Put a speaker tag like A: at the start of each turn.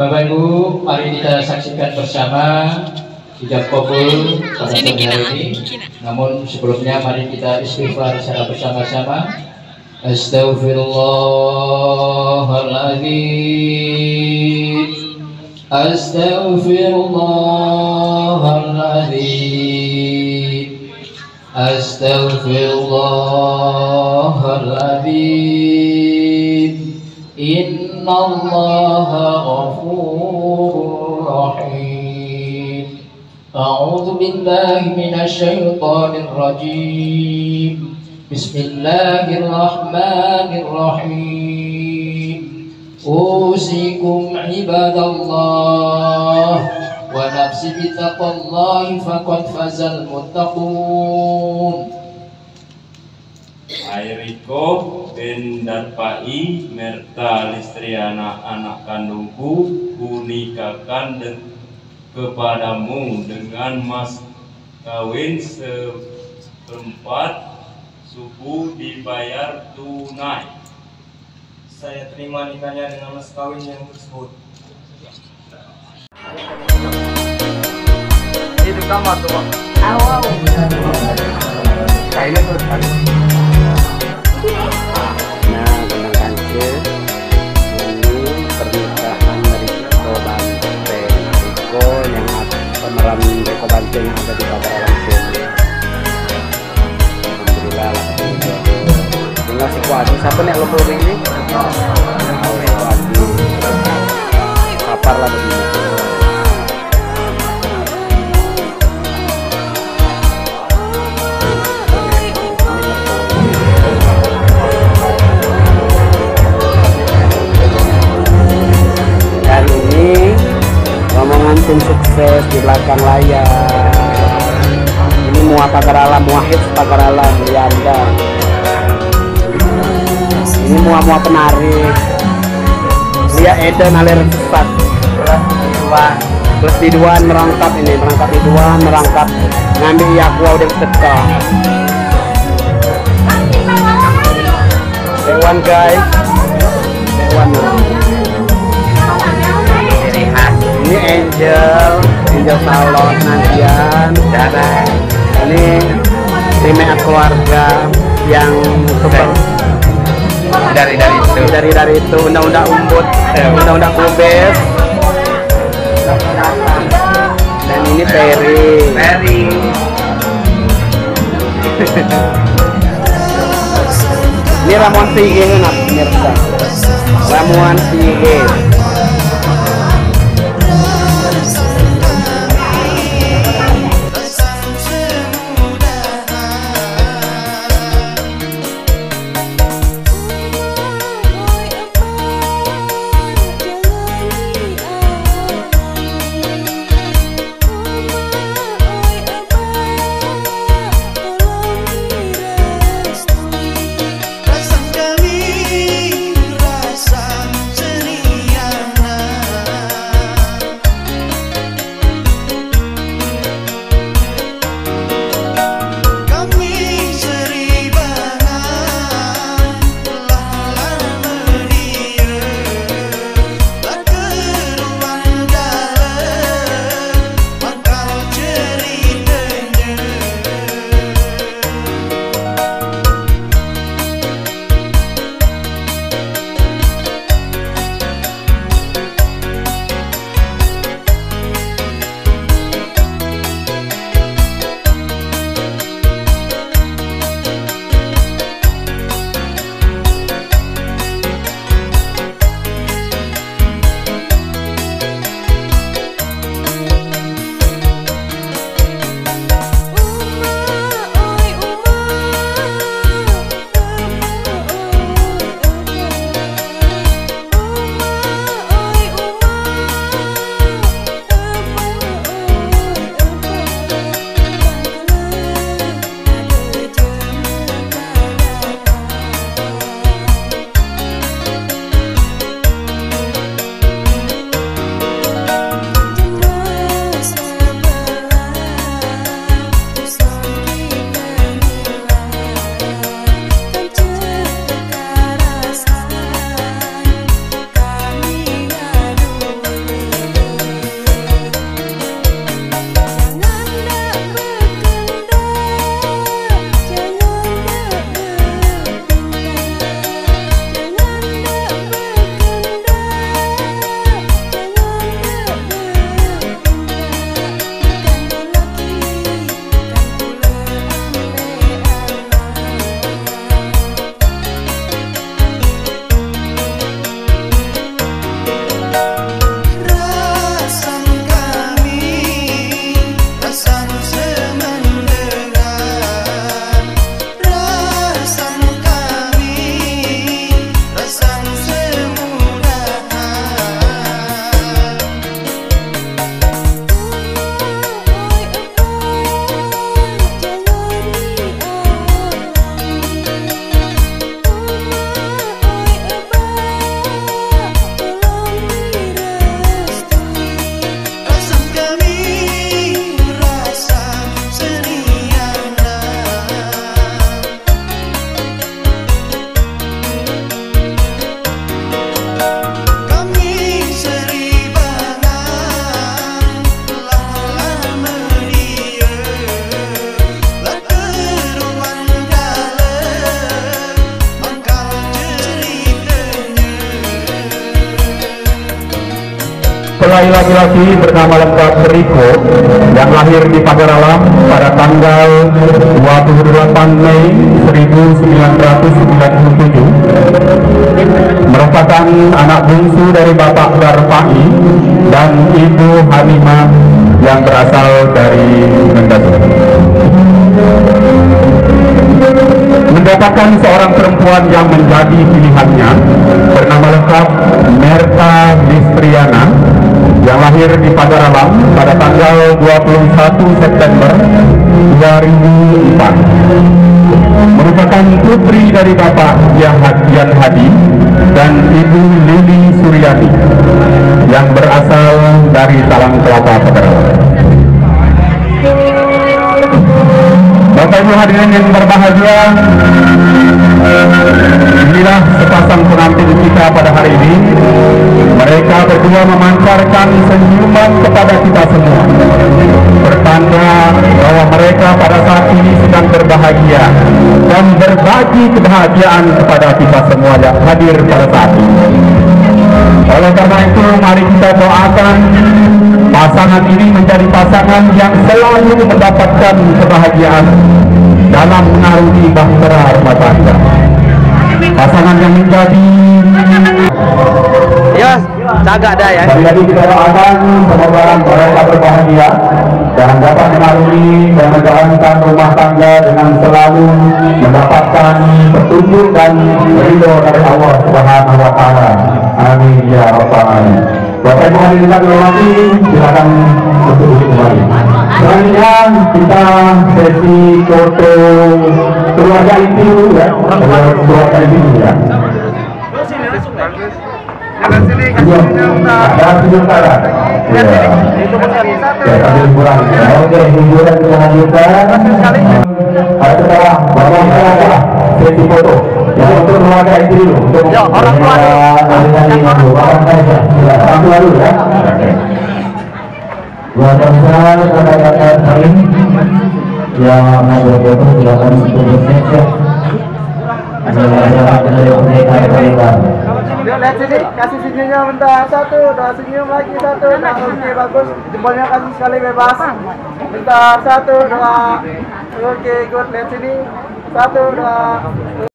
A: Bapak Ibu, mari kita saksikan bersama ijab kabul pada sore hari ini. Namun sebelumnya mari kita istighfar secara bersama-sama. Astaghfirullahaladzim, Astaghfirullahaladzim, Astaghfirullahaladzim. Innallaha ghafurur rahim. A'udzu billahi minasy syaithanir rajim. Bismillahirrahmanirrahim. Usikum ibadallah wa nafsi bittaqwallahi faqad fazal muttaqun.
B: Airiko bin Darpai merta listri anak-anak kandungku kunikakan kepadamu dengan mas kawin seperempat suku dibayar tunai.
C: Saya terima nikahnya dengan mas kawin yang tersebut. Itu kamar tuh, Pak.
D: Awal.
C: Kayaknya terus kan.
D: Nah, tentang kancil ini pernikahan dari Riko Banteng. Riko yang pemeran Riko Banteng yang ada di Babaran sini. Alhamdulillah lah. Tinggal si Kuadi. Siapa nih lo ini? Kuadi. Kapar lah begini. Tim sukses di belakang layar. Ini Muah Pagar Alam, Muahid Pagar Alam, Lianda. Ini Muah penarik. Lia Eden alir cepat. Plus biduan merangkap ini, merangkap biduan, merangkap ngambil yakwa udah teka. Dewan guys, Dewan. Ini Angel Salon Nadian, ini tim keluarga yang super dari itu undang-undang umbut, undang-undang kubes, dan ini Terry. Ini Ramuan Sige enak pemirsa, Ramuan Sige.
E: Rasa ceria mempelai laki-laki bernama lengkap Riko yang lahir di Pagar Alam pada tanggal 28 Mei 1997, merupakan anak bungsu dari Bapak Darpai dan Ibu Hanimah yang berasal dari Mendatu. Mendapatkan seorang perempuan yang menjadi pilihannya bernama lengkap Merta Listriana yang lahir di Pagar Alam pada tanggal 21 September 2004, merupakan putri dari Bapak Yan Hadi dan Ibu Lili Suryani yang berasal dari Talang Kelapa, Pagar Alam. Bapak Ibu hadirin yang berbahagia, inilah sepasang pengantin kita pada hari ini. Mereka berdua memancarkan senyuman kepada kita semua, bertanda bahwa mereka pada saat ini sedang berbahagia dan berbagi kebahagiaan kepada kita semua yang hadir pada saat ini. Oleh karena itu, mari kita doakan pasangan ini menjadi pasangan yang selalu mendapatkan kebahagiaan dalam mengarungi bahtera rumah tangga. Pasangan yang menjadi
D: Cagak dah ya.
E: Sekali lagi kita doakan semoga mereka berbahagia dan dapat mengarungi dan menjalankan rumah tangga dengan selalu mendapatkan petunjuk dan ridho dari Allah Subhanahu wa taala. Amin ya rabbal alamin. Bapak Ibu hadirin yang dihormati, silakan untuk kembali. Selanjutnya kita sesi foto keluarga inti dulu ya. Keluarga inti dulu ya.
C: Jangan sini, kasih
E: Ada sebentar. Ya. Sambil kurang. Oke, hiburan kita lanjutkan. Setelah bapak kita sesi foto. Jadi untuk keluarga inti dulu. Untuk orang tua dulu. Orang tua dulu ya. Keluarga besar kata-kata saling yang ada foto silakan untuk bersiap. Ada masyarakat dari mereka.
C: Yuk lihat sini, kasih senyumnya bentar. Satu, dua, senyum lagi. Satu, nah, oke bagus. Jempolnya kasih sekali bebas. Bentar, satu, dua. Oke, good. Lihat sini. Satu, dua.